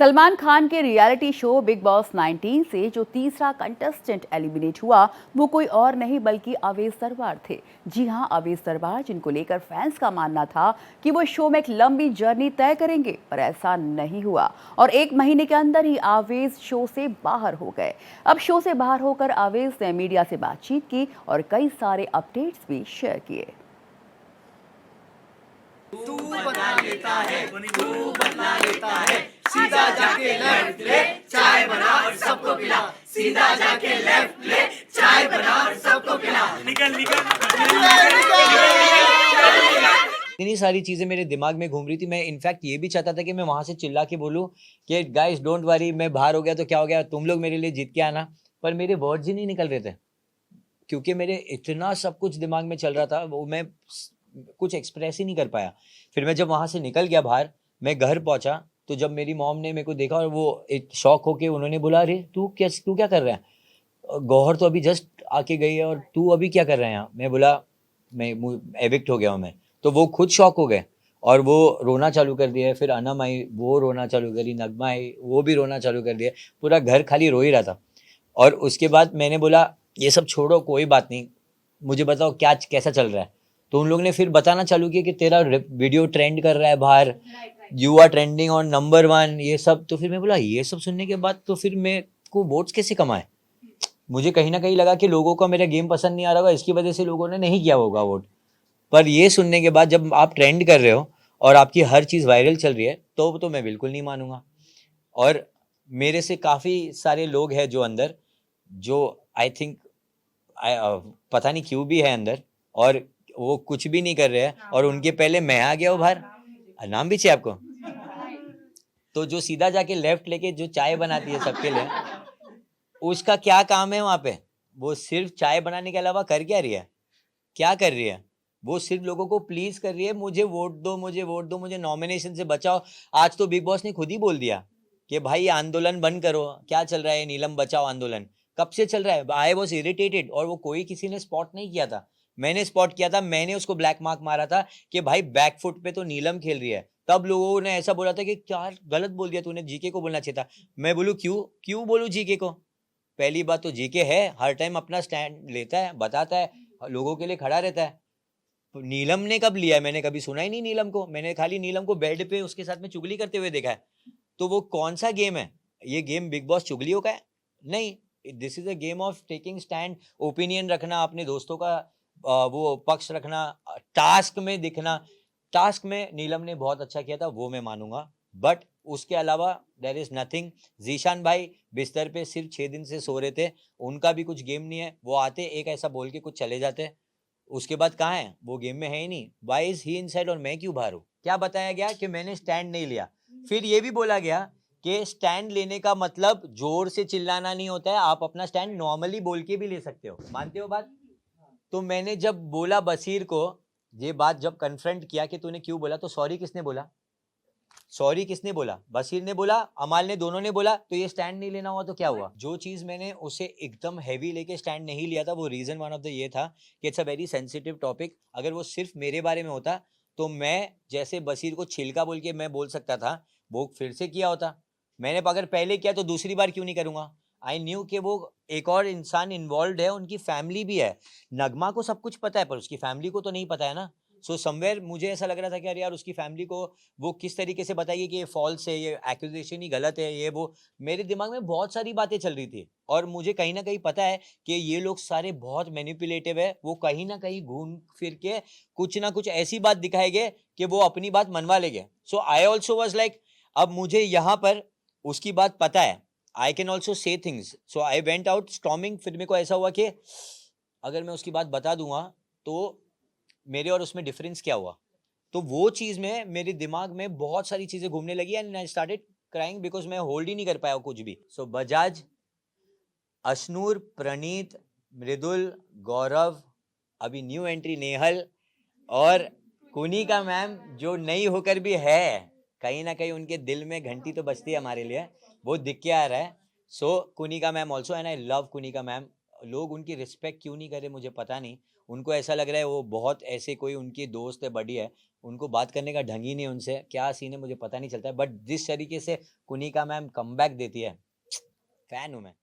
सलमान खान के reality show big boss 19 से जो तीसरा कंटेस्टेंट एलिमिनेट हुआ वो कोई और नहीं बल्कि अवेश सरवार थे। जी हां, अवेश सरवार, जिनको लेकर फैंस का मानना था कि वो शो में एक लंबी जर्नी तय करेंगे, पर ऐसा नहीं हुआ और एक महीने के अंदर ही अवेश शो से बाहर हो गए। अब शो से बाहर होकर अवेश ने मीडिया से बातचीत की और कई सारे अपडेट्स भी शेयर किए। तू बना लेता है, तू बना लेता है, सीधा जाके लेफ्ट ले, चाय बना और सबको पिला, सीधा जाके लेफ्ट ले, चाय बना और सबको पिला, निकल इतनी सारी चीजें मेरे दिमाग में घूम रही थी। मैं इनफैक्ट ये भी चाहता था कि मैं वहां से चिल्ला के बोलूं कि गाइस डोंट वरी, मैं बाहर हो गया तो क्या हो गया, तुम लोग मेरे लिए जीत के आना, पर मेरे वर्ड्स ही नहीं निकल रहे थे क्योंकि मेरे इतना सब कुछ दिमाग में चल रहा था, वो मैं कुछ एक्सप्रेस ही नहीं कर पाया। फिर मैं जब वहां से निकल गया बाहर, मैं घर पहुंचा तो जब मेरी मॉम ने मेरे को देखा और वो एक शॉक होके उन्होंने बोला, अरे तू क्या कर रहा है, गौहर तो अभी जस्ट आके गई है और तू अभी क्या कर रहा है यहाँ। मैं बोला मैं एविक्ट हो गया हूँ मैं। तो वो खुद शॉक हो गए और वो रोना चालू कर दिया। फिर अनम आई, वो रोना चालू करी, नगमा आई, वो भी रोना चालू कर दिया। पूरा घर खाली रो ही रहा था। और उसके बाद मैंने बोला ये सब छोड़ो, कोई बात नहीं, मुझे बताओ क्या कैसा चल रहा है। तो उन लोगों ने फिर बताना चालू किया कि तेरा वीडियो ट्रेंड कर रहा है बाहर, you are trending on number 1, ये सब। तो फिर मैं बोला ये सब सुनने के बाद तो फिर मैं को वोट्स कैसे कमाए। मुझे कहीं ना कहीं लगा कि लोगों को मेरा गेम पसंद नहीं आ रहा होगा, इसकी वजह से लोगों ने नहीं किया होगा वोट। पर ये सुनने के बाद जब आप ट्रेंड कर रहे हो और आपकी हर चीज़ वायरल चल रही है तो मैं बिल्कुल नहीं मानूंगा। और मेरे से काफ़ी सारे लोग हैं जो अंदर, जो आई थिंक पता नहीं क्यों भी है अंदर, और वो कुछ भी नहीं कर रहे हैं और उनके पहले मैं आ गया हूँ बाहर। नाम भी चाहिए आपको? तो जो सीधा जाके लेफ्ट लेके जो चाय बनाती है सबके लिए, उसका क्या काम है वहां पे? वो सिर्फ चाय बनाने के अलावा कर क्या रही है? क्या कर रही है? वो सिर्फ लोगों को प्लीज कर रही है, मुझे वोट दो, मुझे वोट दो, मुझे नॉमिनेशन से बचाओ। आज तो बिग बॉस ने खुद ही बोल दिया कि भाई आंदोलन बंद करो। क्या चल रहा है नीलम बचाओ आंदोलन? कब से चल रहा है? I was irritated. और वो कोई किसी ने स्पॉट नहीं किया था, मैंने स्पॉट किया था। मैंने उसको ब्लैक मार्क मारा था कि भाई बैक फुट पे तो नीलम खेल रही है। तब लोगों ने ऐसा बोला था कि क्या गलत बोल दिया तूने, जीके को बोलना चाहिए था। मैं बोलूं क्यों क्यों बोलूं जीके को? पहली बात तो जीके है, हर टाइम अपना स्टैंड लेता है, बताता है, लोगों के लिए खड़ा रहता है। तो नीलम ने कब लिया है? मैंने कभी सुना ही नहीं नीलम को। मैंने खाली नीलम को बेड पे उसके साथ में चुगली करते हुए देखा है। तो वो कौन सा गेम है? ये गेम बिग बॉस चुगलियों का है? नहीं, this is a game of taking stand, opinion रखना, अपने दोस्तों का वो पक्ष रखना, टास्क में दिखना। टास्क में नीलम ने बहुत अच्छा किया था, वो मैं मानूंगा, बट उसके अलावा देयर इज नथिंग। जीशान भाई बिस्तर पे सिर्फ 6 दिन से सो रहे थे, उनका भी कुछ गेम नहीं है। वो आते एक ऐसा बोल के कुछ चले जाते, उसके बाद कहाँ है? वो गेम में है ही नहीं। वाई इज ही इनसाइड और मैं क्यों बाहर हूँ? क्या बताया गया कि मैंने स्टैंड नहीं लिया। फिर ये भी बोला गया कि स्टैंड लेने का मतलब जोर से चिल्लाना नहीं होता है, आप अपना स्टैंड नॉर्मली बोल के भी ले सकते हो। मानते हो बात? तो मैंने जब बोला बसीर को ये बात, जब कन्फ्रंट किया कि तूने क्यों बोला, तो सॉरी किसने बोला? सॉरी किसने बोला? बसीर ने बोला, अमाल ने, दोनों ने बोला। तो ये स्टैंड नहीं लेना हुआ तो क्या हुआ? जो चीज मैंने उसे एकदम हैवी लेके स्टैंड नहीं लिया था, वो रीजन वन ऑफ द ये था कि it's a very sensitive topic. अगर वो सिर्फ मेरे बारे में होता तो मैं जैसे बसीर को छिलका बोल के मैं बोल सकता था, वो फिर से किया होता। मैंने अगर पहले किया तो दूसरी बार क्यों नहीं करूंगा? आई न्यू कि वो एक और इंसान इन्वॉल्व है, उनकी फैमिली भी है। नगमा को सब कुछ पता है पर उसकी फैमिली को तो नहीं पता है ना। सो समवेयर मुझे ऐसा लग रहा था कि अरे यार उसकी फैमिली को वो किस तरीके से बताइए कि ये फॉल्स है, ये एक्यूजेशन ही गलत है, ये वो। मेरे दिमाग में बहुत सारी बातें चल रही थी और मुझे कहीं ना कहीं पता है कि ये लोग सारे बहुत मैनिपुलेटिव है। वो कहीं ना कहीं घूम फिर के कुछ ना कुछ ऐसी बात दिखाएंगे कि वो अपनी बात मनवा लेंगे। सो आई ऑल्सो वॉज लाइक, अब मुझे यहाँ पर उसकी बात पता है, I can also say things. So I went out storming. फिर मेरे को ऐसा हुआ कि अगर मैं उसकी बात बता दूंगा तो मेरे और उसमें डिफरेंस क्या हुआ? तो वो चीज में मेरे दिमाग में बहुत सारी चीजें घूमने लगी and I started crying because मैं होल्ड ही नहीं कर पाया कुछ भी। सो बजाज, अशनूर, प्रणीत, मृदुल, गौरव, अभी न्यू एंट्री नेहल और कुनिका मैम, जो नई होकर भी है, कहीं ना कहीं उनके दिल में घंटी तो बजती है हमारे लिए, वो दिख के आ रहा है। So Kunika ma'am also, and I love Kunika ma'am. लोग उनकी रिस्पेक्ट क्यों नहीं करे मुझे पता नहीं। उनको ऐसा लग रहा है वो बहुत ऐसे कोई उनकी दोस्त है, बड़ी है, उनको बात करने का ढंग ही नहीं है उनसे, क्या सीन है मुझे पता नहीं चलता है, बट जिस तरीके से कुनिका मैम कमबैक देती है, फैन हूं मैं।